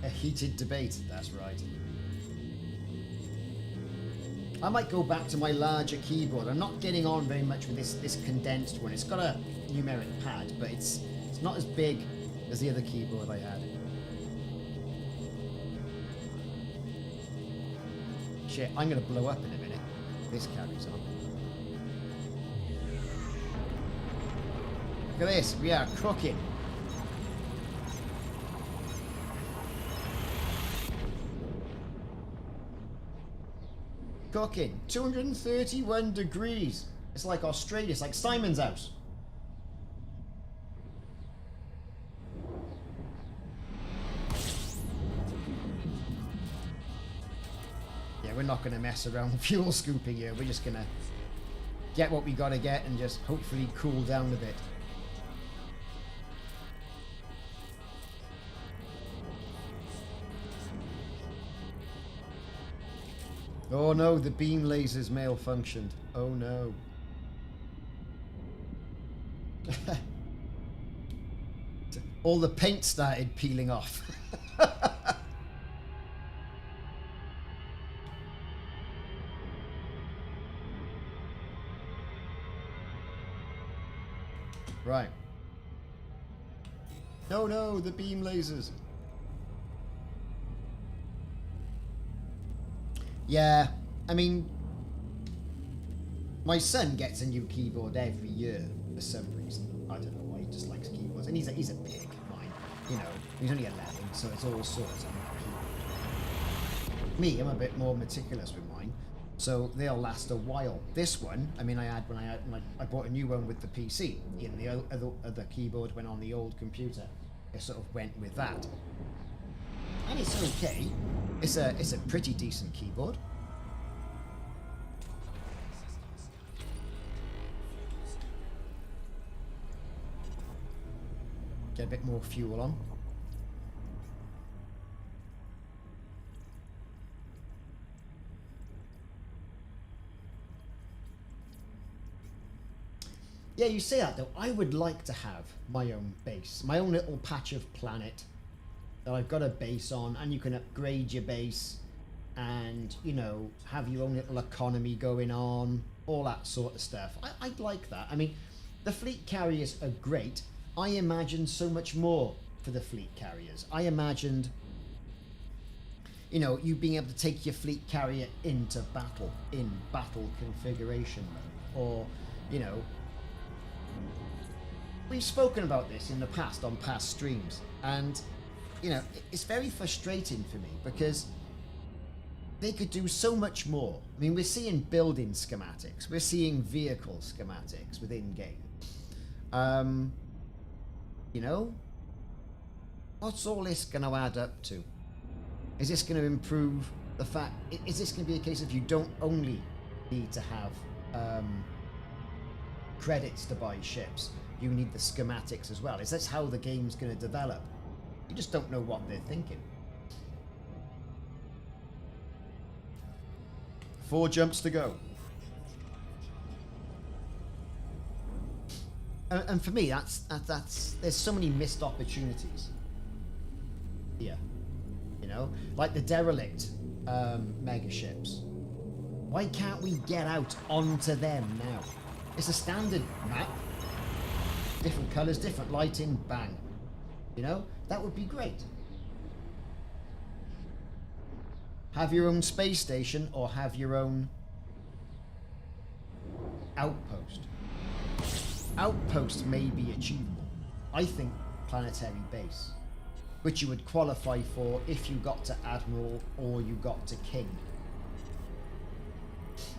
A heated debate, that's right. I might go back to my larger keyboard. I'm not getting on very much with this condensed one. It's got a numeric pad, but it's not as big as the other keyboard I had. Shit, I'm going to blow up in a minute. This carries on. Look at this, we are cooking. Cooking. 231 degrees. It's like Australia, it's like Simon's house. Yeah, we're not going to mess around with fuel scooping here. We're just going to get what we got to get and just hopefully cool down a bit. Oh no, the beam lasers malfunctioned. Oh no. All the paint started peeling off. Right. No, no, the beam lasers. Yeah, I mean, my son gets a new keyboard every year for some reason. I don't know why, he just likes keyboards. And he's a pig, mine. You know, he's only 11, so it's all sorts of keyboard. Me, I'm a bit more meticulous with mine, so they'll last a while. This one, I mean, I bought a new one with the PC. And the other keyboard went on the old computer. It sort of went with that. And it's okay. It's a pretty decent keyboard. Get a bit more fuel on. Yeah, you say that though. I would like to have my own base, my own little patch of planet that I've got a base on, and you can upgrade your base and, you know, have your own little economy going on, all that sort of stuff. I'd like that. I mean, the fleet carriers are great. I imagined so much more for the fleet carriers. I imagined, you know, you being able to take your fleet carrier into battle, in battle configuration mode, or, you know, we've spoken about this in the past on past streams, and you know, it's very frustrating for me because they could do so much more. I mean, we're seeing building schematics, we're seeing vehicle schematics within game. You know, what's all this going to add up to? Is this going to improve the fact? Is this going to be a case of you don't only need to have credits to buy ships, you need the schematics as well? Is this how the game's going to develop? You just don't know what they're thinking. 4 jumps to go. And for me, that's there's so many missed opportunities here. You know, like the derelict megaships. Why can't we get out onto them now? It's a standard map. Different colours, different lighting, bang. You know, that would be great. Have your own space station or have your own outpost. Outpost may be achievable. I think planetary base, which you would qualify for if you got to Admiral or you got to King.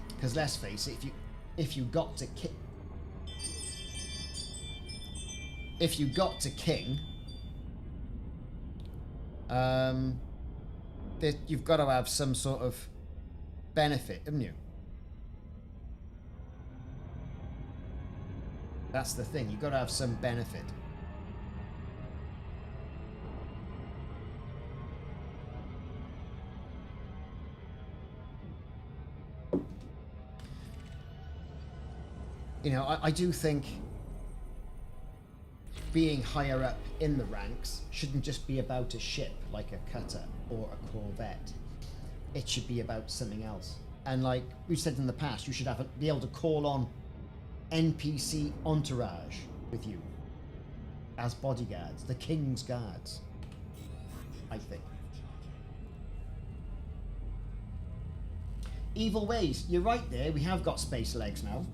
Because let's face it, if you got to King, you've got to have some sort of benefit, haven't you? That's the thing, you've got to have some benefit. You know, I do think being higher up in the ranks shouldn't just be about a ship like a cutter or a corvette. It should be about something else. And like we've said in the past, you should be able to call on NPC entourage with you as bodyguards, the King's Guards, I think. Evil Ways, you're right there, we have got space legs now.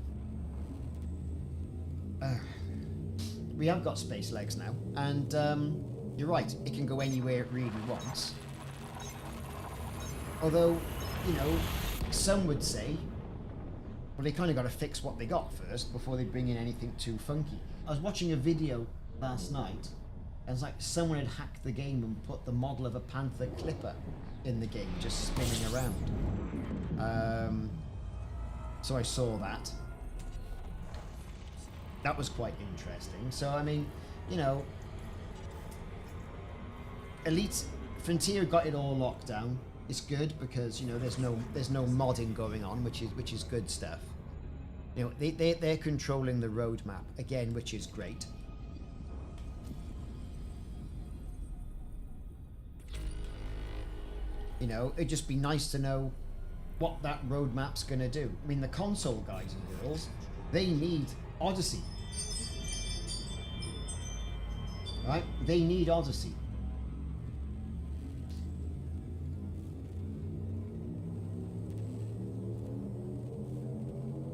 We have got space legs now, and you're right, it can go anywhere it really wants. Although, you know, some would say, well, they kind of got to fix what they got first before they bring in anything too funky. I was watching a video last night, and it's like someone had hacked the game and put the model of a Panther Clipper in the game, just spinning around. So I saw that. That was quite interesting. So, I mean, you know, Elite Frontier got it all locked down. It's good because, you know, there's no modding going on, which is good stuff. You know, they're controlling the roadmap again, which is great. You know, it'd just be nice to know what that roadmap's gonna do. I mean, the console guys and girls, they need Odyssey. Right? They need Odyssey.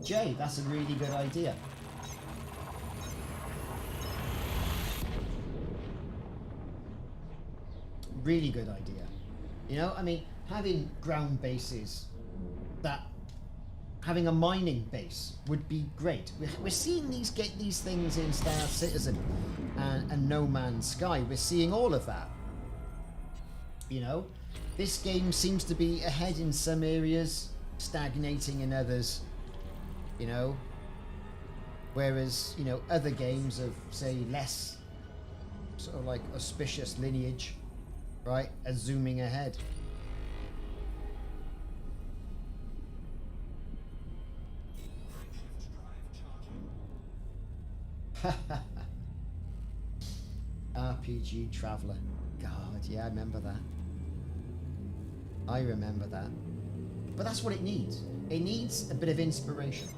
Jay, that's a really good idea. Really good idea. You know, I mean, having ground bases having a mining base would be great. We're seeing these things in Star Citizen and No Man's Sky. We're seeing all of that. You know, this game seems to be ahead in some areas, stagnating in others. You know, whereas, you know, other games of, say, less sort of like auspicious lineage, right, are zooming ahead. RPG Traveller. God, yeah, I remember that. I remember that. But that's what it needs. It needs a bit of inspiration.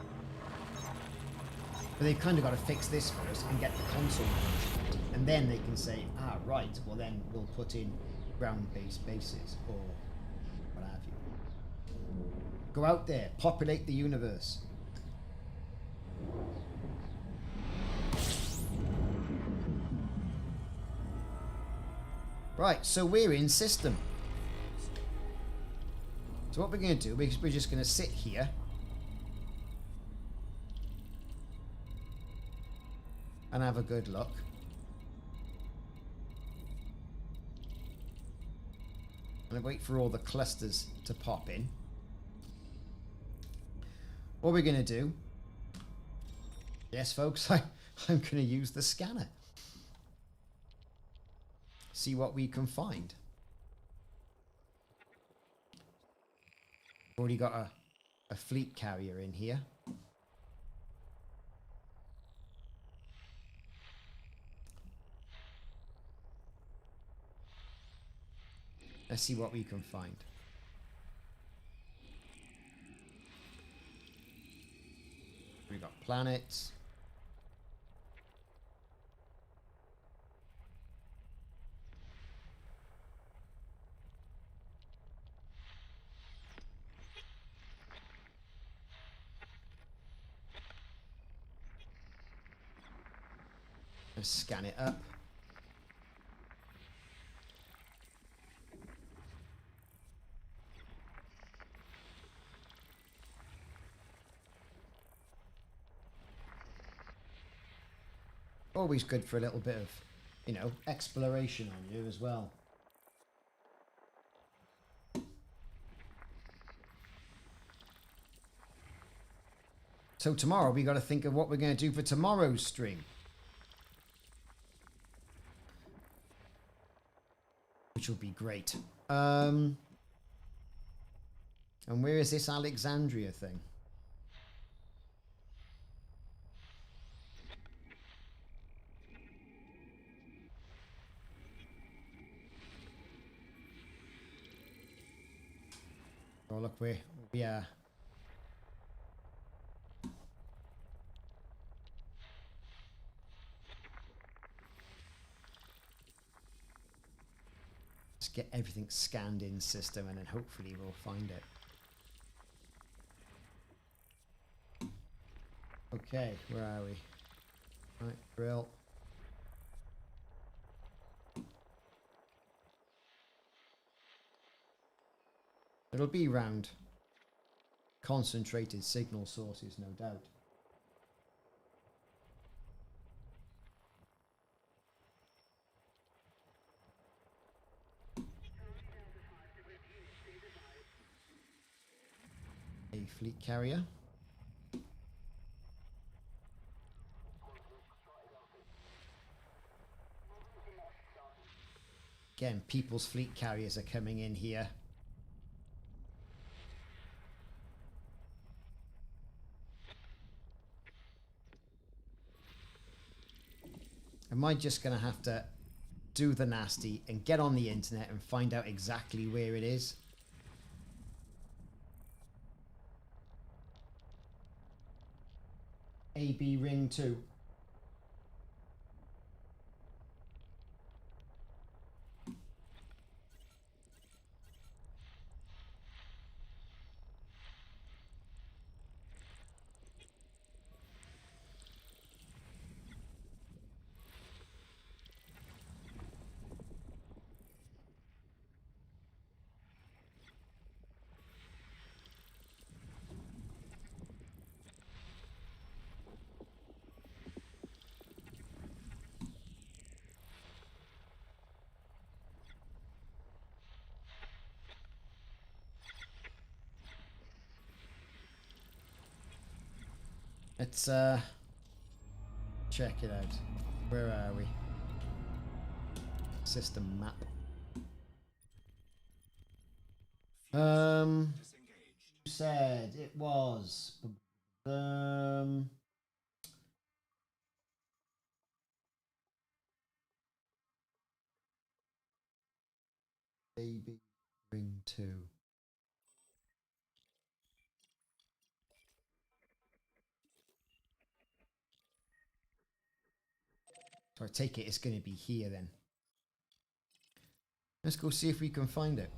But they've kind of got to fix this first and get the console version. And then they can say, ah, right, well then we'll put in ground-based bases or what have you. Go out there, populate the universe. Right, so we're in system. So what we're going to do, we're just going to sit here. And have a good look. And wait for all the clusters to pop in. What we're going to do... Yes, folks, I'm going to use the scanner. See what we can find. Already got a fleet carrier in here. Let's see what we can find. We got planets. Let's scan it up. Always good for a little bit of, you know, exploration on you as well. So tomorrow we got to think of what we're going to do for tomorrow's stream. Which will be great. And where is this Alexandria thing? Oh, look, we are. Let's get everything scanned in system and then hopefully we'll find it. Okay, where are we? Right, drill. It'll be round concentrated signal sources, no doubt. A fleet carrier. Again, people's fleet carriers are coming in here. Am I just going to have to do the nasty and get on the internet and find out exactly where it is? AB ring 2. Let's check it out. Where are we? System map. You said it was AB ring 2. So I take it it's going to be here then. Let's go see if we can find it.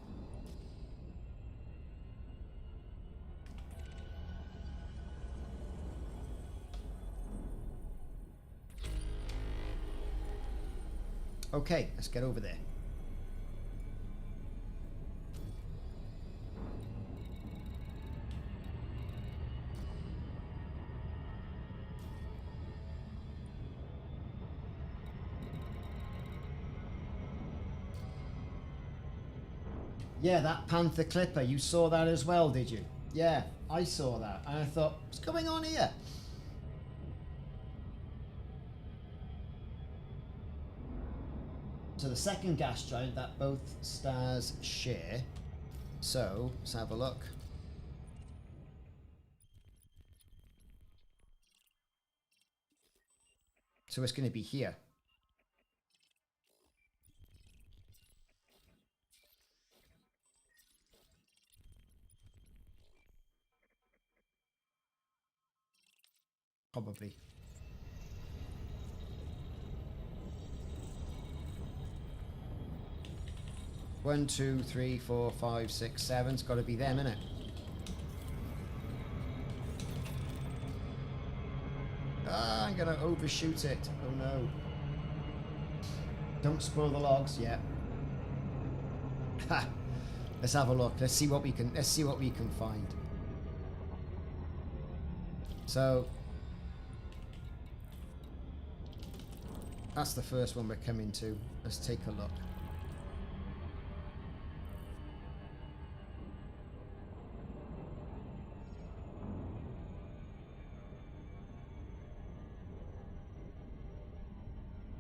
Okay, let's get over there. Yeah, that Panther Clipper, you saw that as well, did you? Yeah, I saw that. And I thought, what's going on here? So the second gas giant that both stars share. So, let's have a look. So it's going to be here. Probably. One, two, three, four, five, six, seven. It's got to be them, innit? Ah, I'm going to overshoot it. Oh no. Don't spoil the logs yet. Ha! Let's have a look. Let's see what we can find. So that's the first one we're coming to. Let's take a look.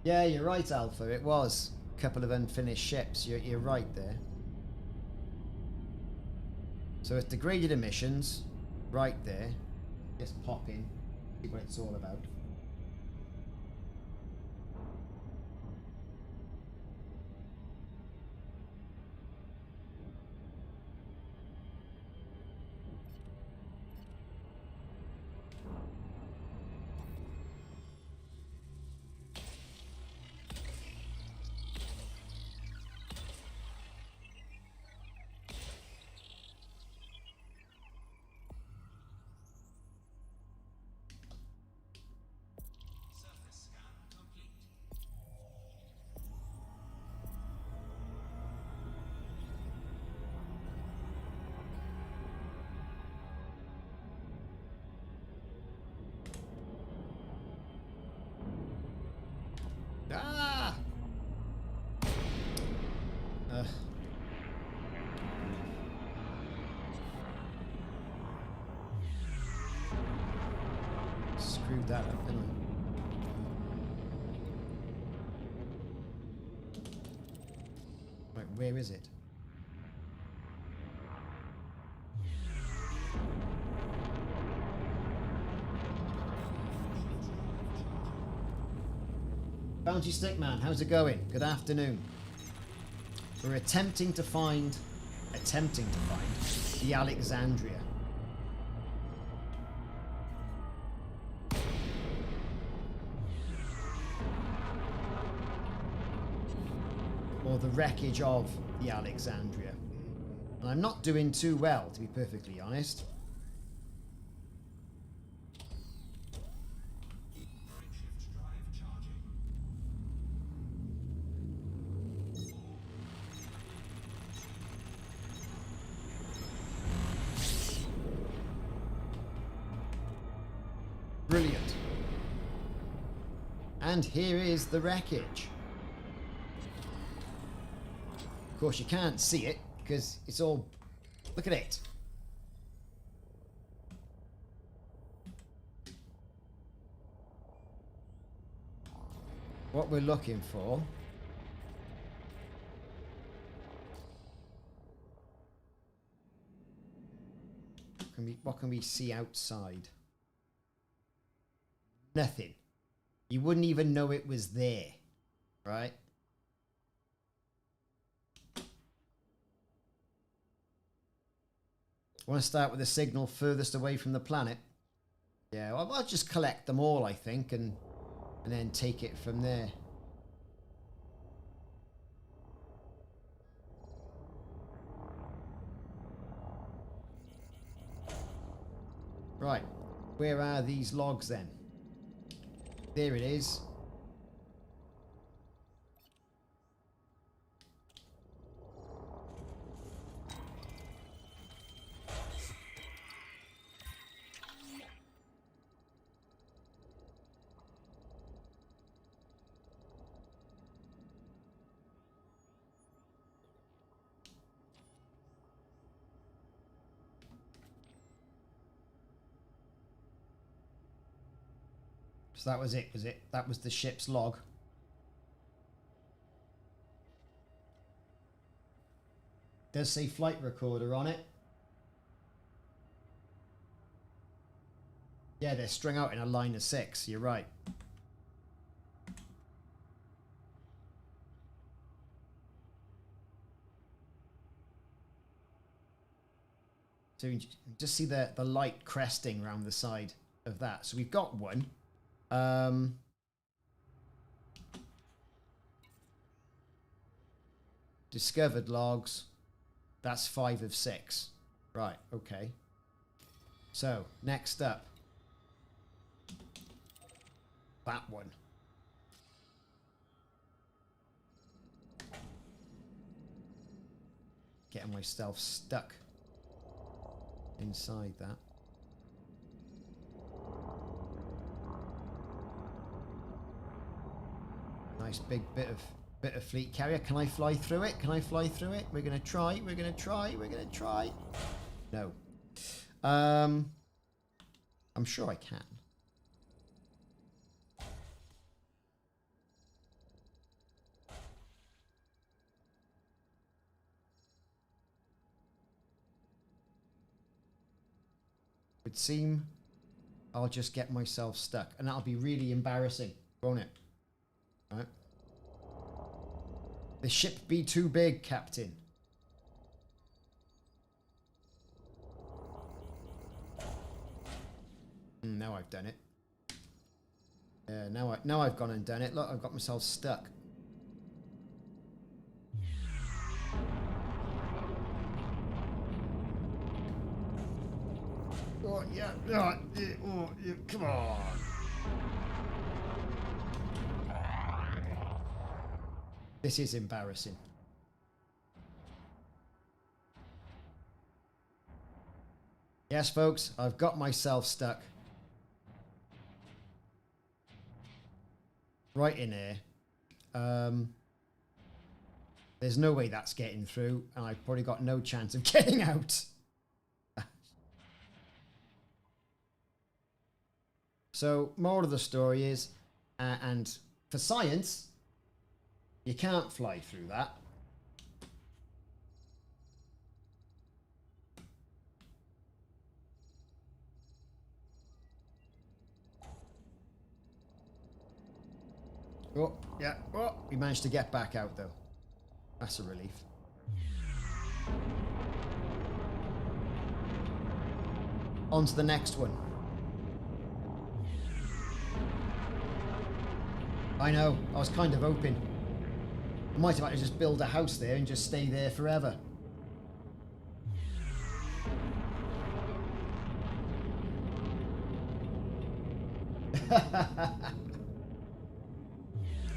Yeah, you're right, Alpha. It was a couple of unfinished ships. You're right there. So it's degraded emissions, right there. Just pop in, see what it's all about. that up, didn't I? Right, where is it? Bounty Stickman, how's it going? Good afternoon. We're attempting to find the Alexandria. Or the wreckage of the Alexandria. And I'm not doing too well, to be perfectly honest. Brilliant. And here is the wreckage. Of course, you can't see it because it's all... Look at it. What we're looking for... What can we see outside? Nothing. You wouldn't even know it was there, right? I want to start with the signal furthest away from the planet. Yeah, well, I'll just collect them all, I think, and then take it from there. Right, where are these logs then? There it is. So that was it, was it? That was the ship's log. Does say flight recorder on it. Yeah, they're strung out in a line of 6. You're right. So you just see the light cresting around the side of that. So we've got one. Discovered logs. That's 5 of 6. Right, okay. So, next up. That one. Getting myself stuck inside that. Nice big bit of fleet carrier. Can I fly through it? Can I fly through it? We're gonna try. We're gonna try. We're gonna try. No. I'm sure I can. Would seem I'll just get myself stuck, and that'll be really embarrassing, won't it? Right. The ship be too big, Captain. Now I've done it. Yeah, now I've gone and done it. Look, I've got myself stuck. Oh yeah, oh, yeah, come on. This is embarrassing. Yes, folks, I've got myself stuck. Right in here. There's no way that's getting through, and I've probably got no chance of getting out. So, moral of the story is, and for science, you can't fly through that. Oh, yeah. Oh, we managed to get back out, though. That's a relief. On to the next one. I know, I was kind of hoping. I might have actually just build a house there and just stay there forever.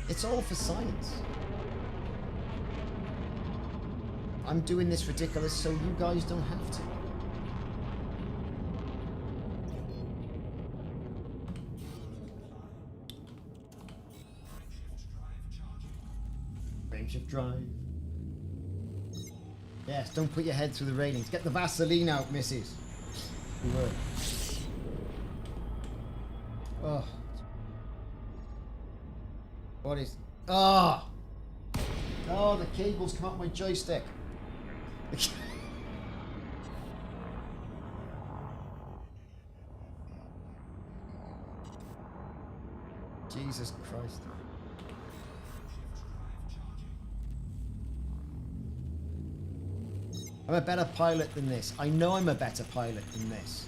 It's all for science. I'm doing this ridiculous so you guys don't have to. Frameshift drive. Yes, don't put your head through the railings. Get the Vaseline out, missus. You would. Oh. What is... Oh! Oh, the cables come out my joystick. Jesus Christ. I'm a better pilot than this. I know I'm a better pilot than this.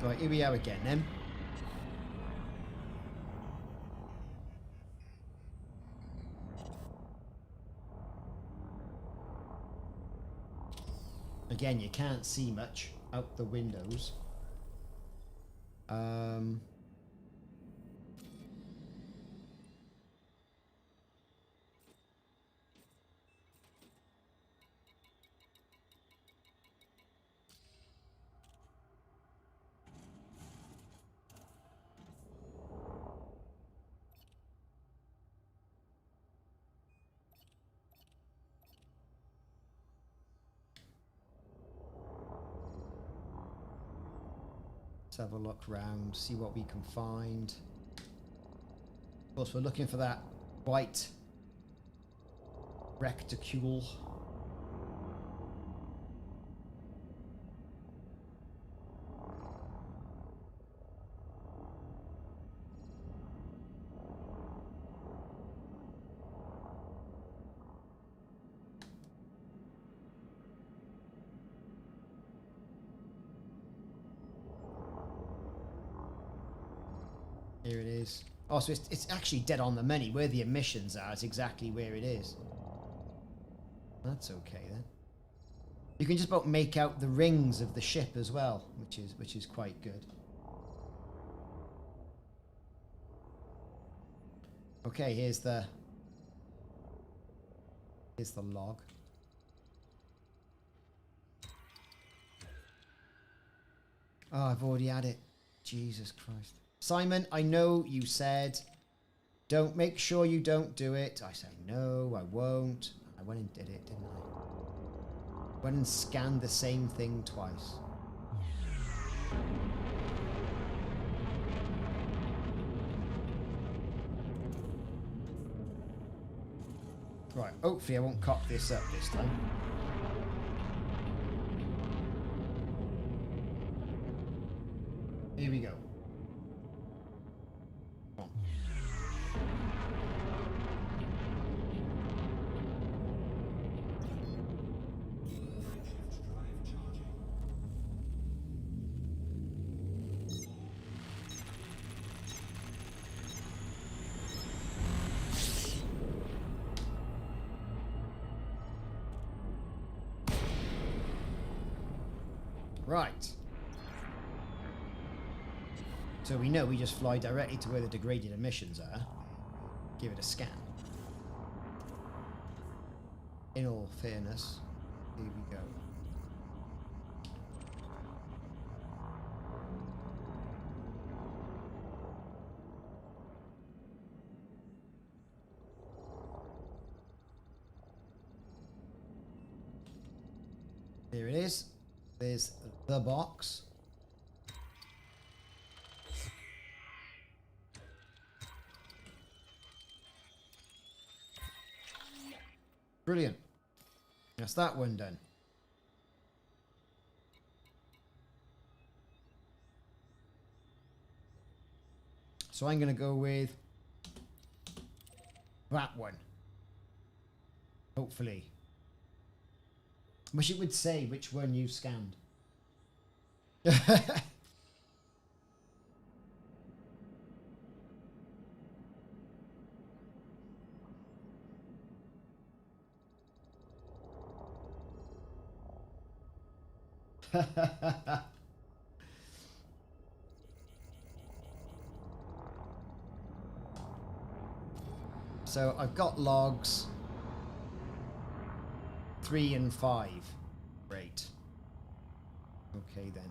Right, here we are again then. Again, you can't see much out the windows. Let's have a look around, see what we can find. Of course, we're looking for that white reticule. Here it is. Oh, so it's actually dead on the money. Where the emissions are is exactly where it is. That's okay then. You can just about make out the rings of the ship as well, which is quite good. Okay, here's the log. Oh, I've already had it. Jesus Christ. Simon, I know you said, don't make sure you don't do it. I say, no, I won't. I went and did it, didn't I? Went and scanned the same thing twice. Right, hopefully I won't cock this up this time. Here we go. Right. So we know we just fly directly to where the degraded emissions are. Give it a scan. In all fairness, here we go. Here it is. There's the box. Brilliant. That's that one done. So I'm going to go with that one. Hopefully. Wish it would say which one you scanned. So I've got logs 3 and 5. Great. Okay then.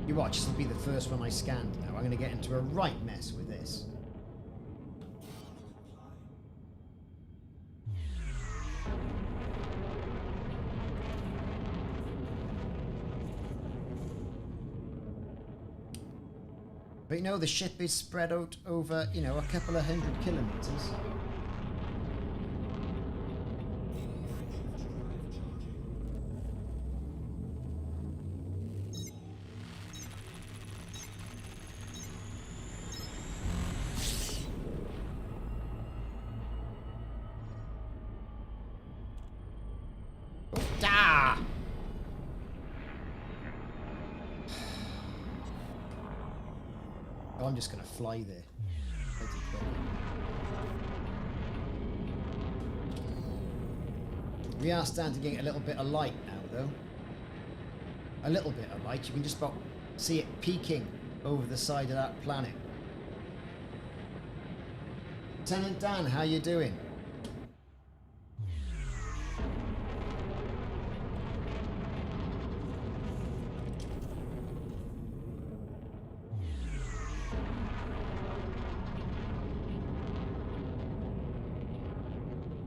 You watch, this will be the first one I scanned now. I'm going to get into a right mess with this. But you know, the ship is spread out over, you know, a couple of 100 kilometers. I'm just going to fly there. We are starting to get a little bit of light now, though. A little bit of light. You can just about see it peeking over the side of that planet. Lieutenant Dan, how you doing?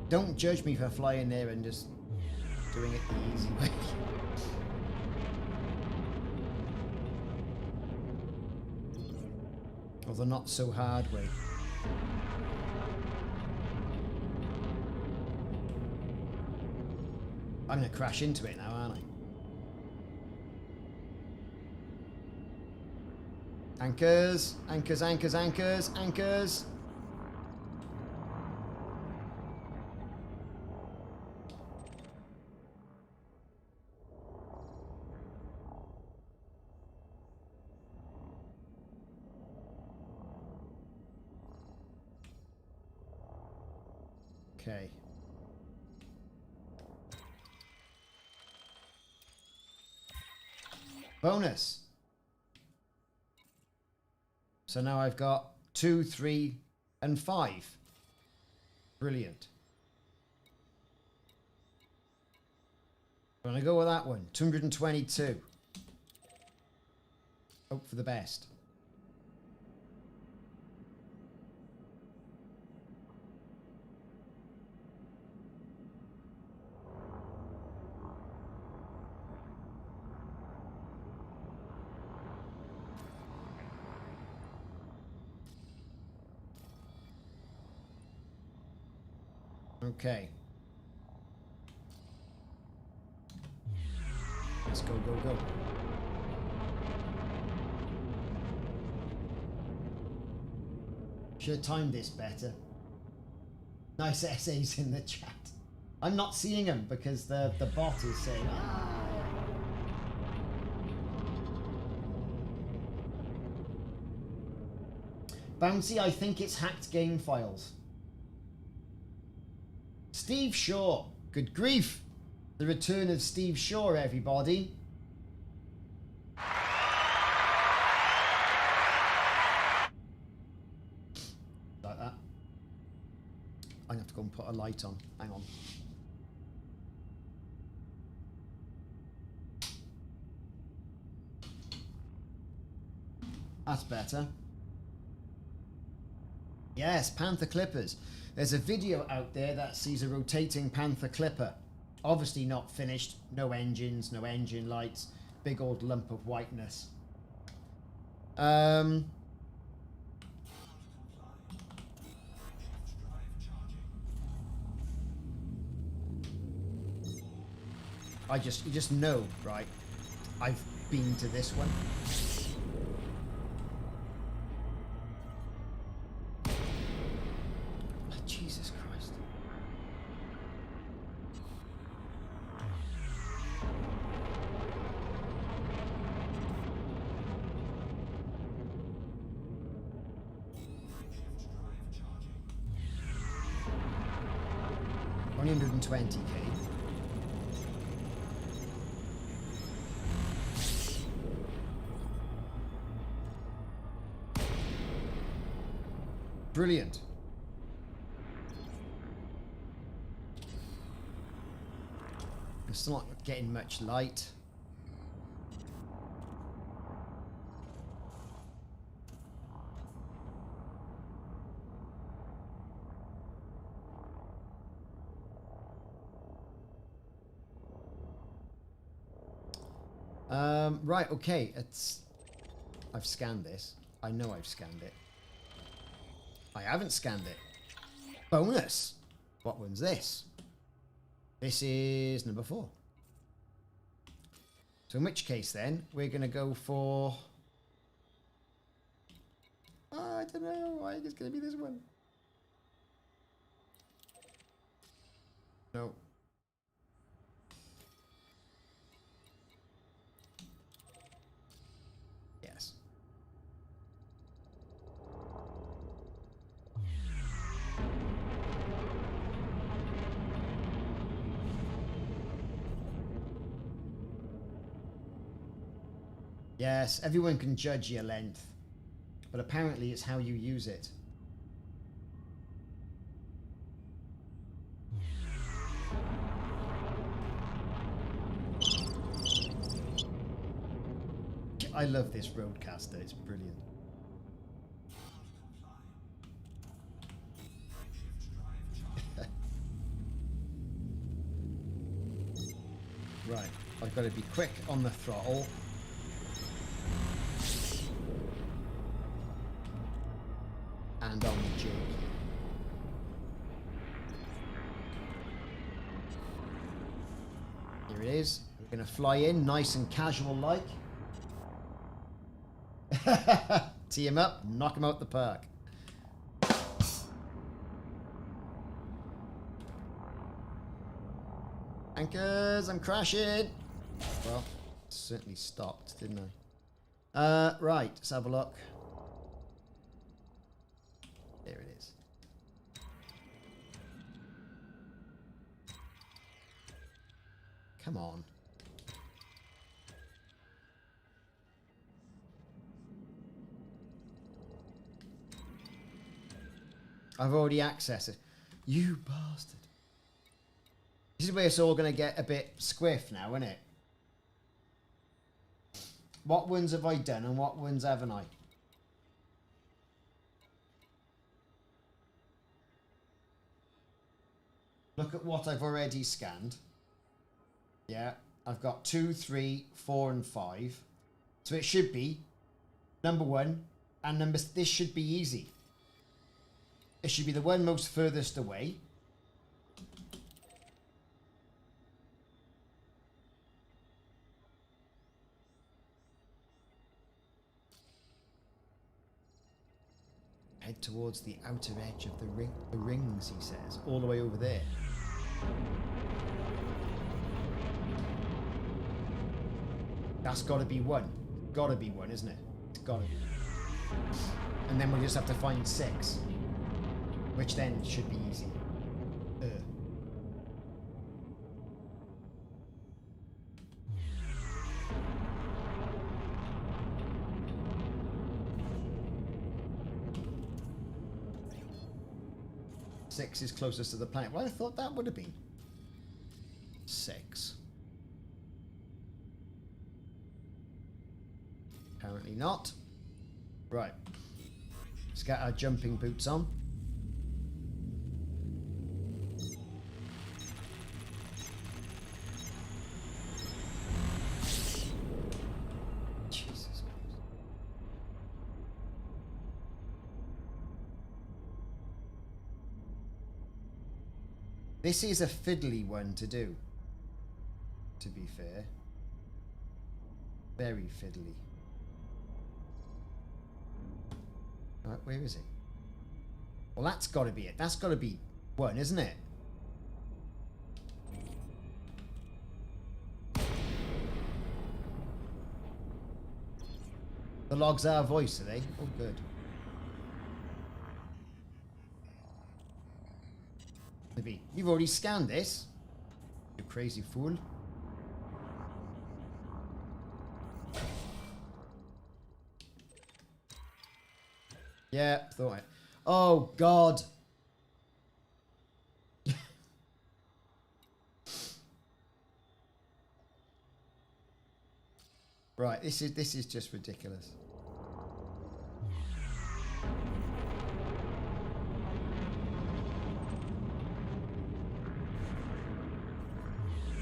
Don't judge me for flying there and just doing it the easy way. Or the not so hard way. I'm going to crash into it now, aren't I? Anchors, anchors, anchors, anchors, anchors. Okay. Bonus. So now I've got 2, 3, and 5. Brilliant. I'm going to go with that one. 222. Hope for the best. Okay. Let's go, go, go. Should have timed this better. Nice essays in the chat. I'm not seeing them because the bot is saying, ah. Bouncy, I think it's hacked game files. Steve Shaw. Good grief. The return of Steve Shaw, everybody. Like that. I'm going to have to go and put a light on. Hang on. That's better. Yes, Panther Clippers. There's a video out there that sees a rotating Panther Clipper. Obviously not finished. No engines, no engine lights. Big old lump of whiteness. I you just know, right? I've been to this one. Oh, Jesus Christ. Only 120k. Brilliant. I'm still not getting much light. Right, okay, I've scanned this. I know I've scanned it. I haven't scanned it. Bonus! What one's this? This is number 4. So in which case then, we're going to go for... Oh, I don't know. I think it's going to be this one. No. Yes. Yes, everyone can judge your length, but apparently it's how you use it. I love this roadcaster, it's brilliant. Right, I've got to be quick on the throttle. And on the jig. Here it is. We're going to fly in nice and casual like. Tee him up, knock him out the park. Anchors, I'm crashing. Well, certainly stopped, didn't I? Right, let's have a look. There it is. Come on. I've already accessed it. You bastard. This is where it's all going to get a bit squiff now, isn't it? What ones have I done and what ones haven't I? Look at what I've already scanned. Yeah, I've got 2, 3, 4 and 5. So it should be number 1 and this should be easy. It should be the one most furthest away. Head towards the outer edge of the rings, he says, all the way over there. That's got to be 1. Got to be 1, isn't it? It's got to be. And then we'll just have to find 6. Which then should be easy. 6 is closest to the planet. Well, I thought that would have been 6. Apparently not. Right. Let's get our jumping boots on. Jesus Christ. This is a fiddly one to do, to be fair. Very fiddly. Right, where is it? Well, that's got to be it. That's got to be one, isn't it? The logs are voice, are they? Oh, good. Maybe. You've already scanned this, you crazy fool. Yeah, thought it. Oh, God. Right, this is just ridiculous.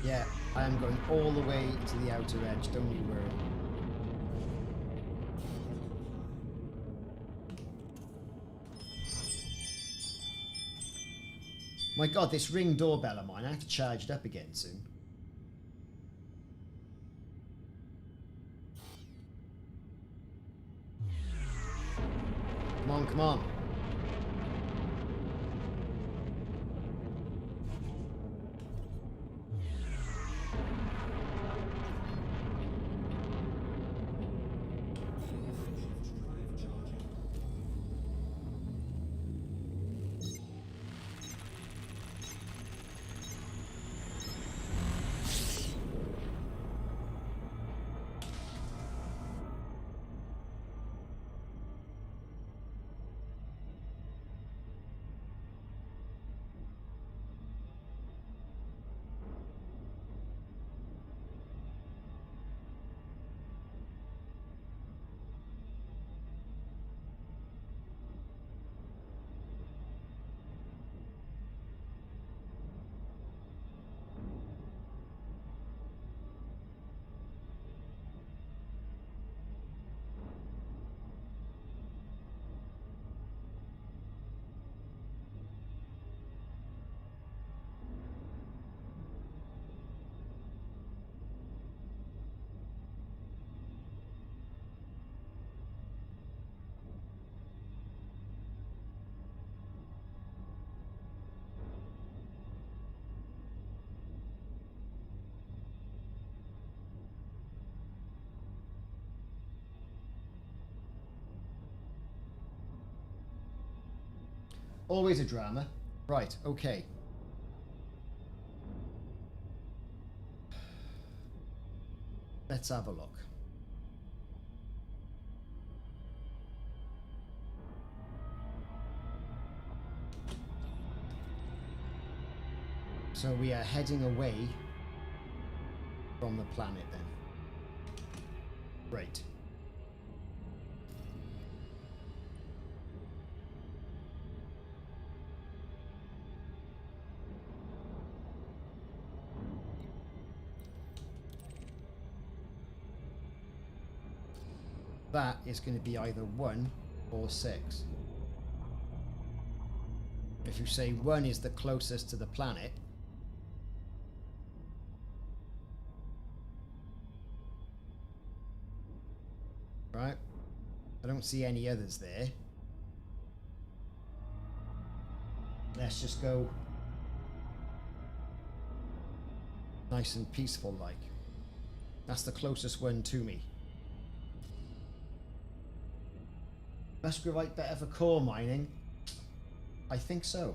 Yeah, I am going all the way to the outer edge, don't you worry. My God, this Ring doorbell of mine, I have to charge it up again soon. Come on, come on. Always a drama. Right, okay. Let's have a look. So we are heading away from the planet then. Great. That is going to be either 1 or 6. If you say 1 is the closest to the planet, right? I don't see any others there. Let's just go nice and peaceful like. That's the closest one to me. Musgravite better for core mining? I think so.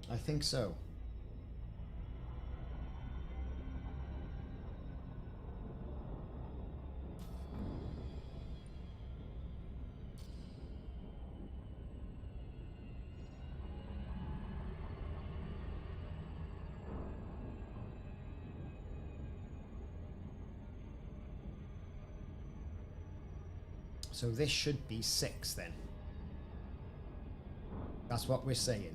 I think so. So this should be 6 then. That's what we're saying.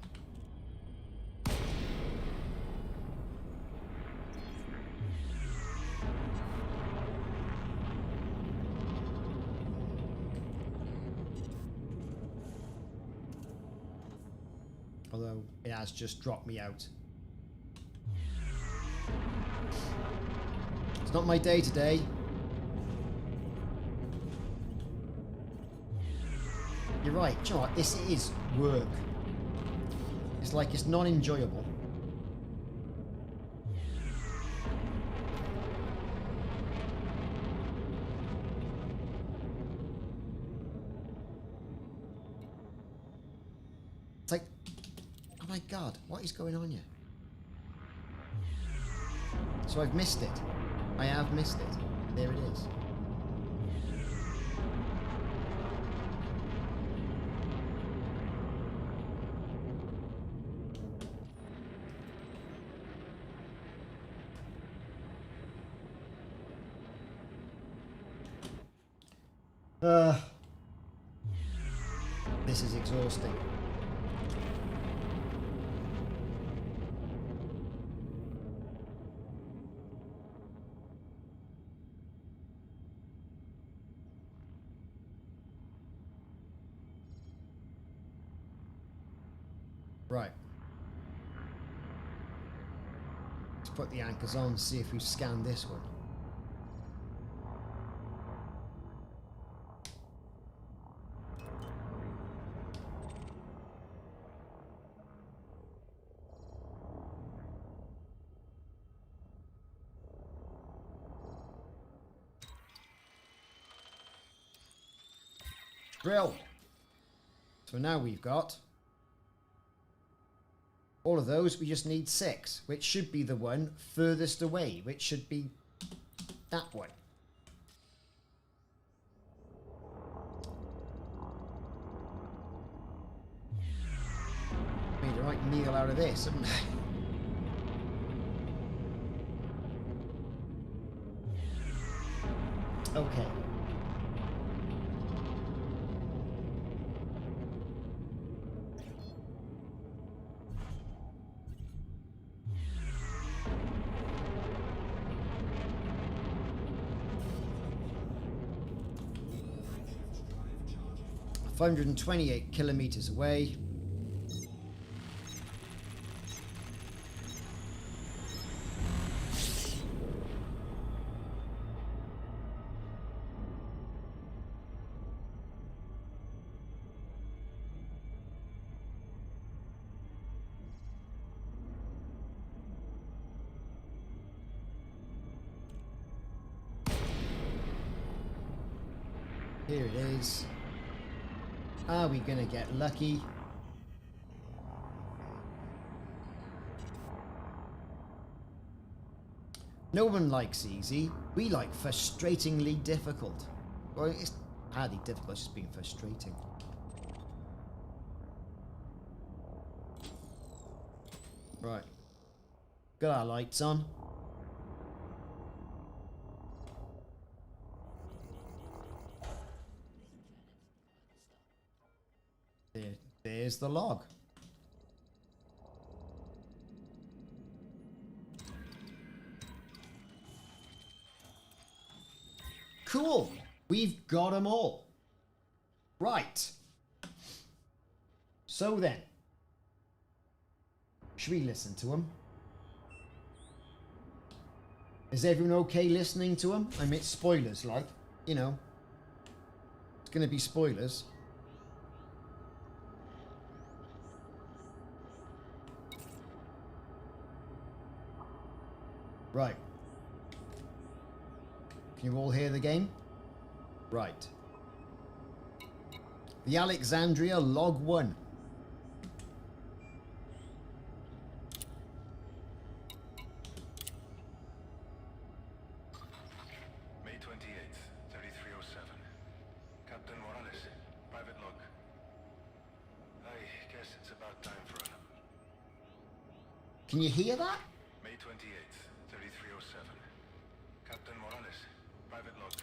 Although it has just dropped me out. It's not my day today. You're right. Do you know what? This is work. It's like it's not enjoyable. It's like, oh my god, what is going on here? So I've missed it. I have missed it. There it is. This is exhausting. Right. Let's put the anchors on, see if we scan this one. Drill. So now we've got all of those. We just need 6, which should be the one furthest away, which should be that one. Made a right meal out of this, haven't I? Okay. $528 kilometers away. Here it is. Are we gonna get lucky? No one likes easy. We like frustratingly difficult. Well, it's hardly difficult, it's just being frustrating. Right. Got our lights on. There's the log. Cool. We've got them all. Right. So then, should we listen to them? Is everyone okay listening to them? I mean, it's spoilers, like, you know. It's going to be spoilers. Right. Can you all hear the game? Right. The Alexandria Log 1. May 28th, 3307. Captain Morales, private log. I guess it's about time for a... Can you hear that? May 28th, 3307. Captain Morales, private log.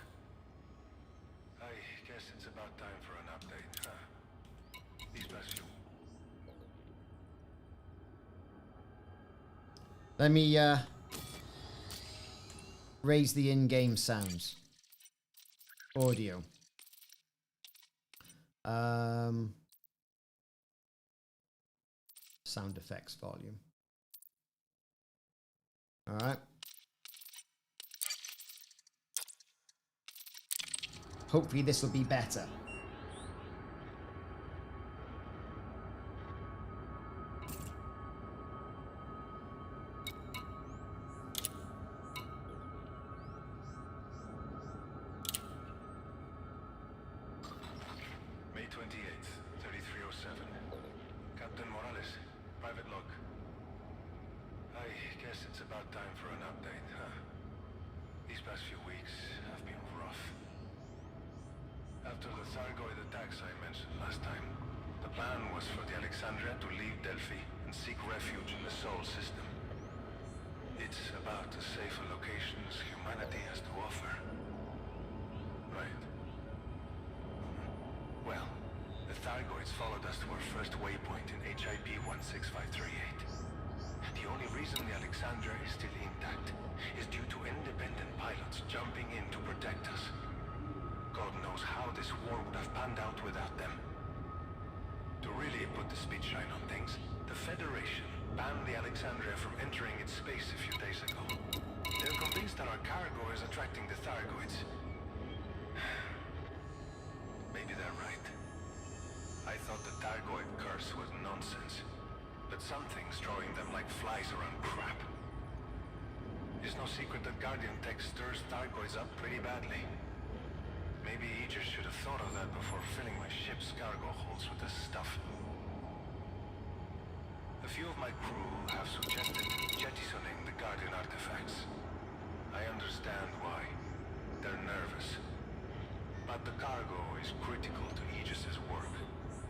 I guess it's Let me raise the in-game sounds. Audio. Sound effects volume. All right. Hopefully this will be better. May 28th, 3307. Captain Morales, private log. I guess it's about time for an update, huh? These past few weeks have been rough. After the Thargoid attacks I mentioned last time, the plan was for the Alexandria to leave Delphi and seek refuge in the Sol system. It's about as safe a locations humanity has to offer. Right. Well, the Thargoids followed us to our first waypoint in HIP 16538. The only reason the Alexandria is still intact is due to independent pilots jumping in to protect us. God knows how this war would have panned out without them. To really put the speed shine on things, the Federation banned the Alexandria from entering its space a few days ago. They're convinced that our cargo is attracting the Thargoids. Maybe they're right. I thought the Thargoid curse was nonsense, but something's drawing them like flies around crap. It's no secret that Guardian tech stirs Thargoids up pretty badly. Maybe Aegis should have thought of that before filling my ship's cargo holds with this stuff. A few of my crew have suggested jettisoning the Guardian artifacts. I understand why. They're nervous. But the cargo is critical to Aegis's work.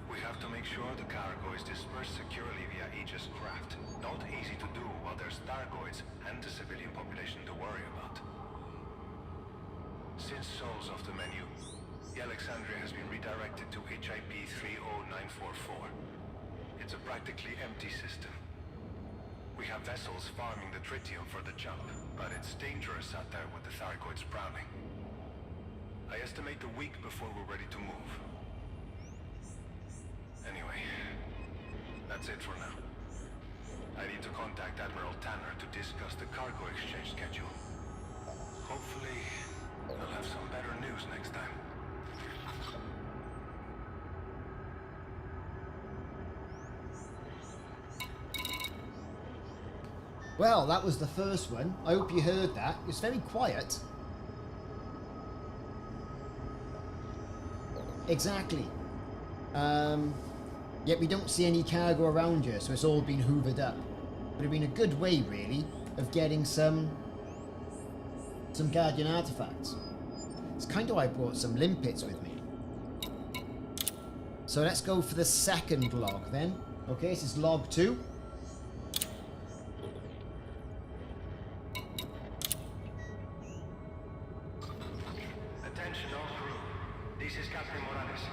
We have to make sure the cargo is dispersed securely via Aegis craft. Not easy to do while there's Thargoids and the civilian population to worry about. Since Sol's off the menu, the Alexandria has been redirected to HIP 30944. It's a practically empty system. We have vessels farming the tritium for the jump, but it's dangerous out there with the Thargoids prowling. I estimate a week before we're ready to move. Anyway, that's it for now. I need to contact Admiral Tanner to discuss the cargo exchange schedule. Hopefully, I'll have some better news next time. Well, that was the first one. I hope you heard that. It's very quiet. Exactly. Yet we don't see any cargo around here, so it's all been hoovered up. Would have been a good way, really, of getting some Guardian artifacts. It's kind of why I brought some limpets with me. So let's go for the second log then. Okay, this is log 2. Attention all crew. This is Captain Morales.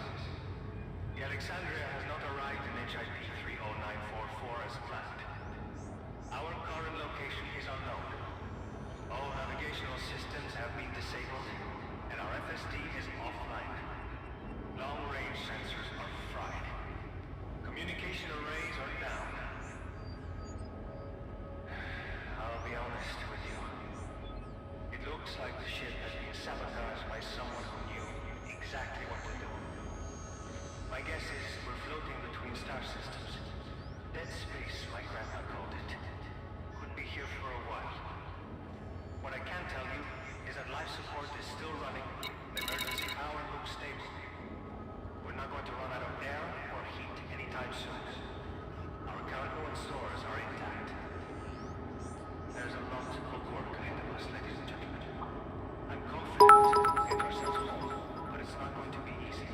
The Alexandria has not arrived in HIP 30944 as planned. Our current location is unknown. All navigational systems have been disabled, and our FSD is offline. Long-range sensors are fried. Communication arrays are down. I'll be honest with you. It looks like the ship has been sabotaged by someone who knew exactly what to do. My guess is we're floating between star systems. Dead space, my grandpa called it. Could be here for a while. What I can tell you is that life support is still running. The emergency power looks stable. We're not going to run out of air or heat anytime soon. Our cargo and stores are intact. There's a lot of work ahead of us, ladies and gentlemen. I'm confident we'll get ourselves home, but it's not going to be easy.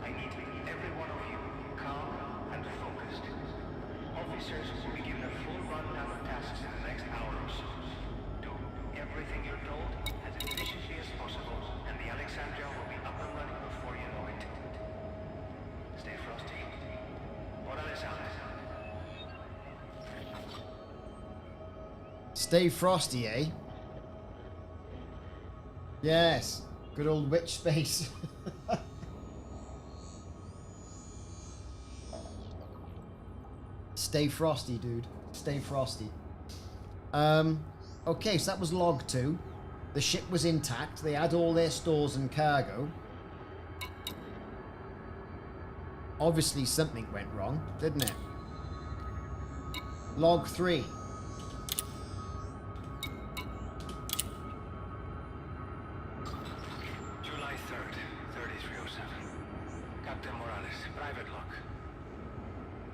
I need every one of you calm and focused. Officers will be given a full rundown of tasks in the next hour or so. Do everything you're told as efficiently as possible, and the Alexandria will be up and running before you know it. Stay frosty. Morales out. Stay frosty, eh? Yes. Good old witch space. Stay frosty, dude. Stay frosty. Okay, so that was log 2. The ship was intact. They had all their stores and cargo. Obviously something went wrong, didn't it? Log 3. July 3rd, 3307. Captain Morales, private log.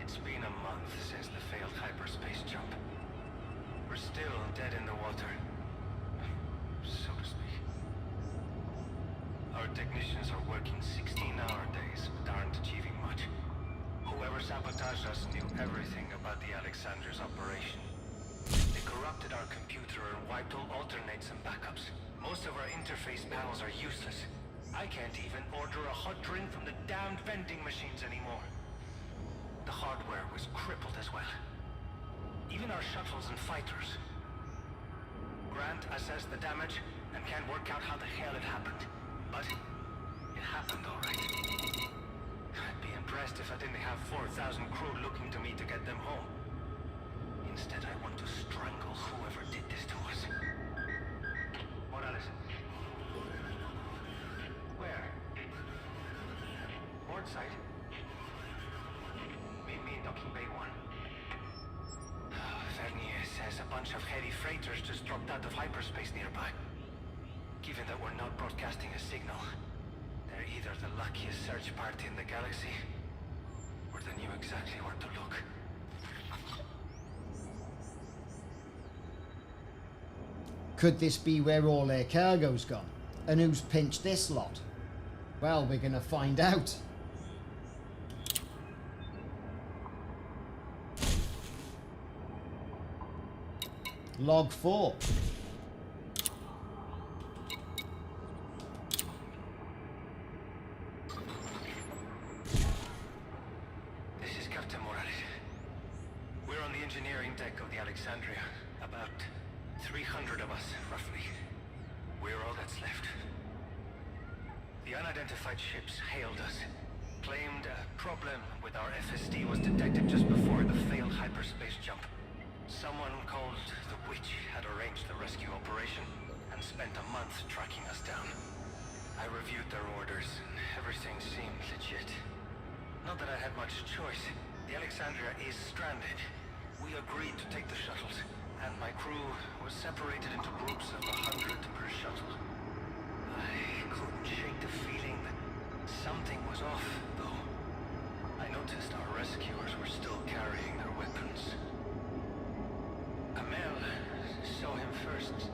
It's been a month since the failed hyperspace jump. We're still dead in the water, so to speak. Our technicians are working 16-hour days, but aren't achieving much. Whoever sabotaged us knew everything about the Alexandria's operation. They corrupted our computer and wiped all alternates and backups. Most of our interface panels are useless. I can't even order a hot drink from the damned vending machines anymore. The hardware was crippled as well. Even our shuttles and fighters. Grant assessed the damage and can't work out how the hell it happened. But it happened all right. I'd be impressed if I didn't have 4,000 crew looking to me to get them home. Instead, I want to strangle whoever did this to us. Morales. Where? Port side. Meet me in docking bay 1. Vernier says a bunch of heavy freighters just dropped out of hyperspace nearby. Given that we're not broadcasting a signal, they're either the luckiest search party in the galaxy, or they knew exactly where to look. Could this be where all their cargo's gone? And who's pinched this lot? Well, we're gonna find out. Log 4. This is Captain Morales. We're on the engineering deck of the Alexandria. About 300 of us, roughly. We're all that's left. The unidentified ships hailed us. Claimed a problem with our FSD was detected just before the failed hyperspace jump. Someone called the Witch had arranged the rescue operation and spent a month tracking us down. I reviewed their orders and everything seemed legit. Not that I had much choice. The Alexandria is stranded. We agreed to take the shuttles, and my crew was separated into groups of 100 per shuttle. I couldn't shake the feeling that something was off, though. I noticed our rescuers were still carrying their weapons. Amel saw him first.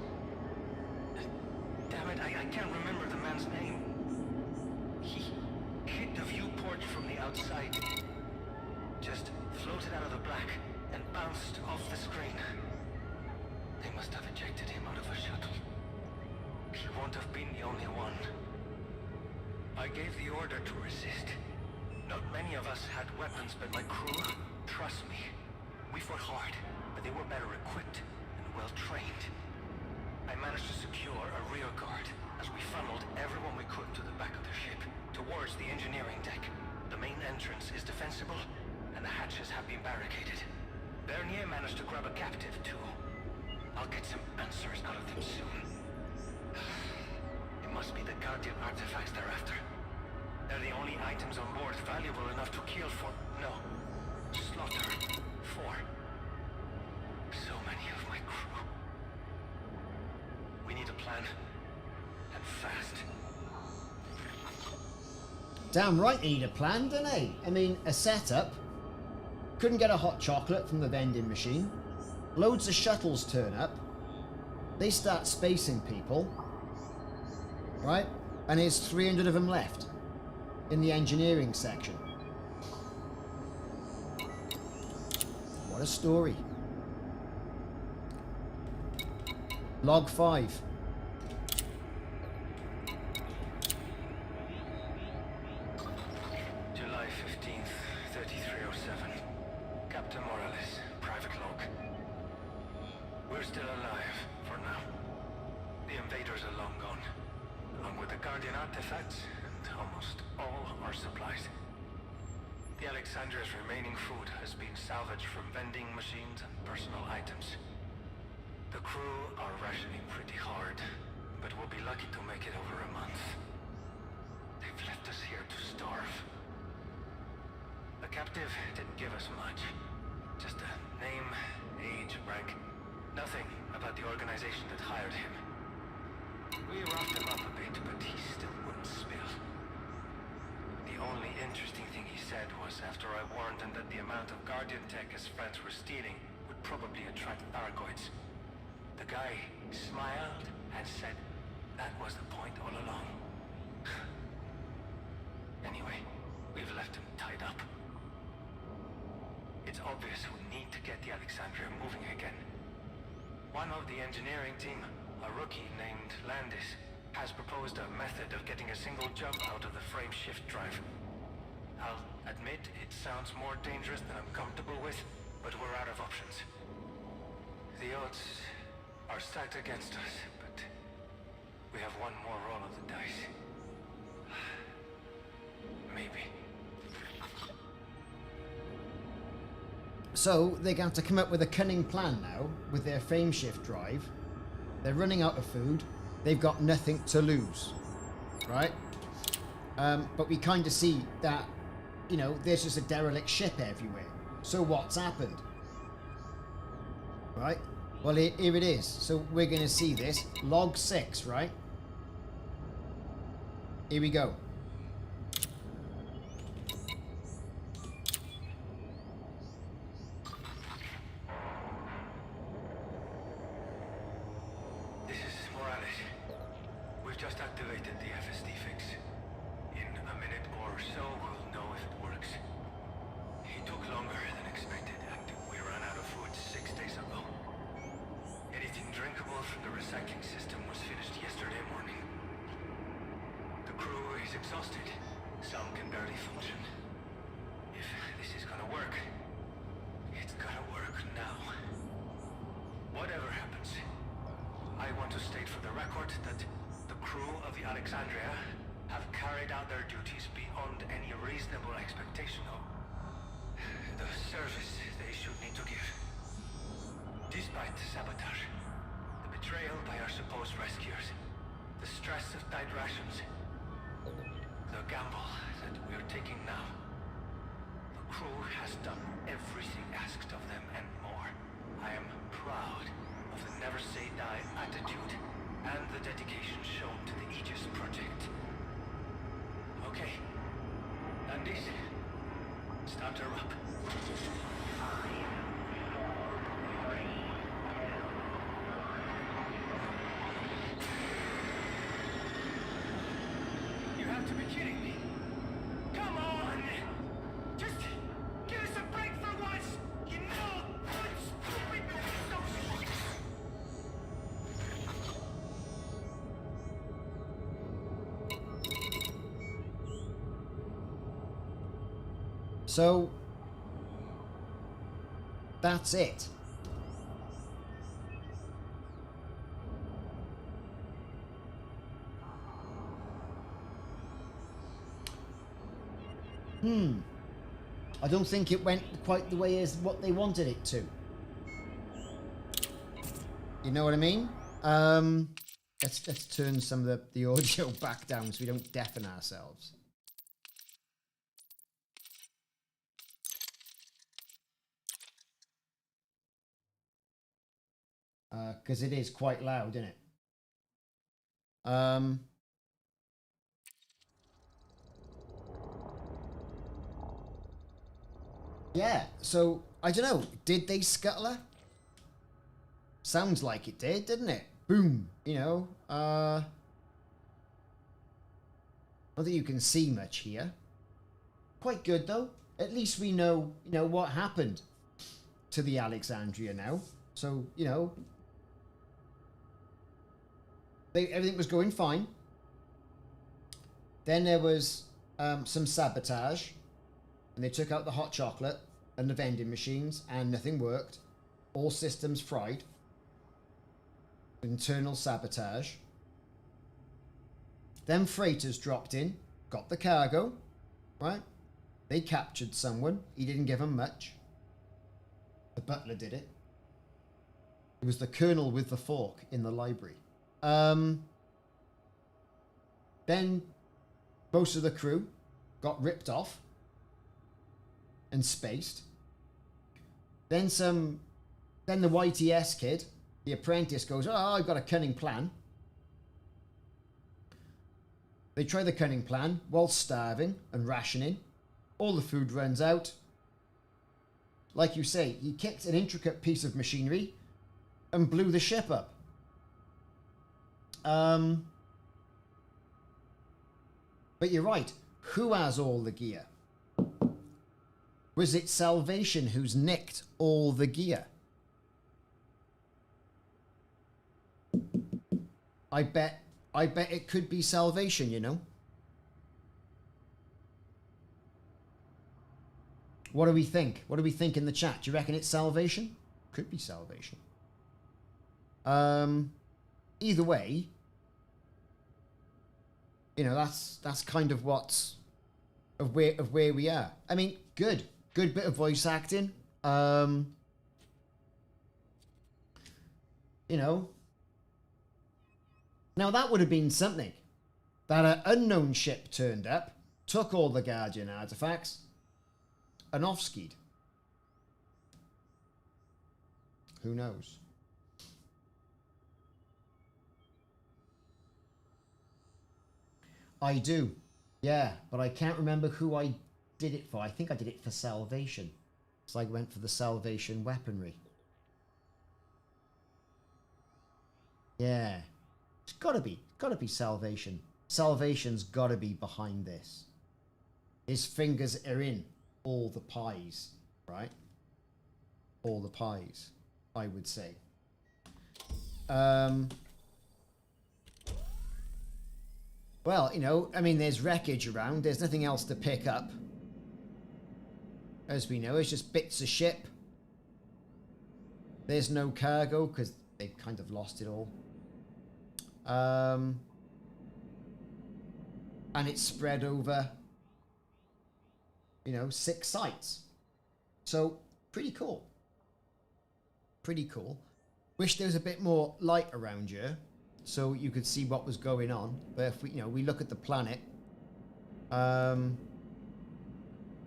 Damn it, I can't remember the man's name. He hit the viewport from the outside. Just floated out of the black and bounced off the screen. They must have ejected him out of a shuttle. He won't have been the only one. I gave the order to resist. Not many of us had weapons, but my crew, trust me, we fought hard. But they were better equipped and well trained. I managed to secure a rear guard as we funneled everyone we could to the back of the ship, towards the engineering deck. The main entrance is defensible, and the hatches have been barricaded. Bernier managed to grab a captive too. I'll get some answers out of them soon. It must be the Guardian artifacts they're after. They're the only items on board valuable enough to kill for... no. Slaughter. 4. So many of my crew. We need a plan. And fast. Damn right they need a plan, don't they? I mean, a setup. Couldn't get a hot chocolate from the vending machine. Loads of shuttles turn up. They start spacing people. Right? And there's 300 of them left. In the engineering section. What a story. Log 5. July 15th, 3307. Captain Morales, private log. We're still alive, for now. The invaders are long gone, along with the Guardian artifacts and almost all our supplies. The Alexandria's remaining food has been salvaged from vending machines and personal items. The crew are rationing pretty hard, but we'll be lucky to make it over a month. They've left us here to starve. The captive didn't give us much. Just a name, age, rank. Nothing about the organization that hired him. We roughed him up a bit, but he still wouldn't spill. The only interesting thing he said was after I warned him that the amount of Guardian tech his friends were stealing would probably attract Thargoids. The guy smiled and said that was the point all along. Anyway, we've left him tied up. It's obvious we need to get the Alexandria moving again. One of the engineering team, a rookie named Landis, has proposed a method of getting a single jump out of the frame shift drive. I'll admit it sounds more dangerous than I'm comfortable with, but we're out of options. The odds are stacked against us, but we have one more roll of the dice. Maybe. So they're going to come up with a cunning plan now with their frame shift drive. They're running out of food. They've got nothing to lose, right? But we kind of see that, you know, there's just a derelict ship everywhere. So what's happened? Right? Well, here it is. So we're going to see this. Log 6, right? Here we go. Alexandria have carried out their duties beyond any reasonable expectation of the service they should need to give. Despite the sabotage, the betrayal by our supposed rescuers, the stress of tight rations, the gamble that we're taking now, the crew has done everything asked of them and more. I am proud of the never say die attitude and the dedication shown to the Aegis project. Okay. Landis, start her up. 5, 4, 3, 2. You have to be kidding me. Come on! Just give us a break for once! You know, good, stupid, So that's it. I don't think it went quite the way as what they wanted it to. You know what I mean? Let's turn some of the audio back down so we don't deafen ourselves. Because it is quite loud, isn't it? Yeah, so, I don't know, did they scuttle her? Sounds like it did, didn't it? Boom, you know, I don't think you can see much here. Quite good, though. At least we know, you know, what happened to the Alexandria now. So, you know, everything was going fine. Then there was some sabotage, and they took out the hot chocolate and the vending machines, and nothing worked. All systems fried. internal sabotage. Then freighters dropped in, got the cargo, right? They captured someone. He didn't give them much. The butler did it. It was the colonel with the fork in the library. Then most of the crew got ripped off and spaced. Then the YTS kid, the apprentice, goes, "Oh, I've got a cunning plan." They try the cunning plan while starving and rationing. All the food runs out. Like you say, he kicked an intricate piece of machinery and blew the ship up. But you're right. Who has all the gear? Was it Salvation who's nicked all the gear? I bet it could be Salvation, you know. What do we think? What do we think in the chat? Do you reckon it's Salvation? Could be Salvation. Either way, you know, that's kind of what's of where we are. I mean, good bit of voice acting. You know, now that would have been something. That an unknown ship turned up, took all the Guardian artifacts, and off-skied. Who knows? I do. Yeah, but I can't remember who I did it for. I think I did it for Salvation. So I went for the Salvation weaponry. Yeah. It's gotta be Salvation. Salvation's gotta be behind this. His fingers are in all the pies, right? All the pies, I would say. Well, you know, I mean, there's wreckage around. There's nothing else to pick up. As we know, it's just bits of ship. There's no cargo because they've kind of lost it all. And it's spread over, you know, 6 sites. So, pretty cool. Pretty cool. Wish there was a bit more light around here, so you could see what was going on. But if we, you know, we look at the planet,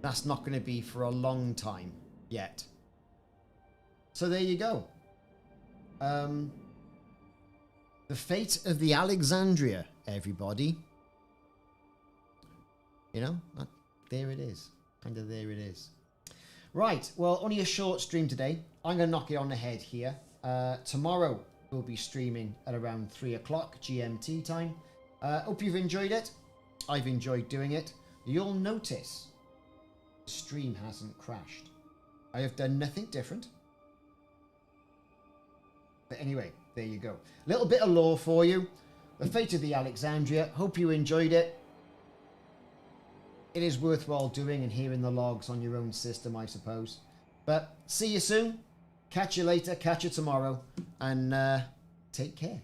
that's not going to be for a long time yet. So there you go. The fate of the Alexandria, everybody. You know, there it is. Kind of there it is. Right, well, only a short stream today. I'm going to knock it on the head here. Tomorrow we'll be streaming at around 3 o'clock GMT time. Hope you've enjoyed it. I've enjoyed doing it. You'll notice the stream hasn't crashed. I have done nothing different. But anyway, there you go. A little bit of lore for you. The fate of the Alexandria. Hope you enjoyed it. It is worthwhile doing and hearing the logs on your own system, I suppose. But see you soon. Catch you later. Catch you tomorrow. And take care.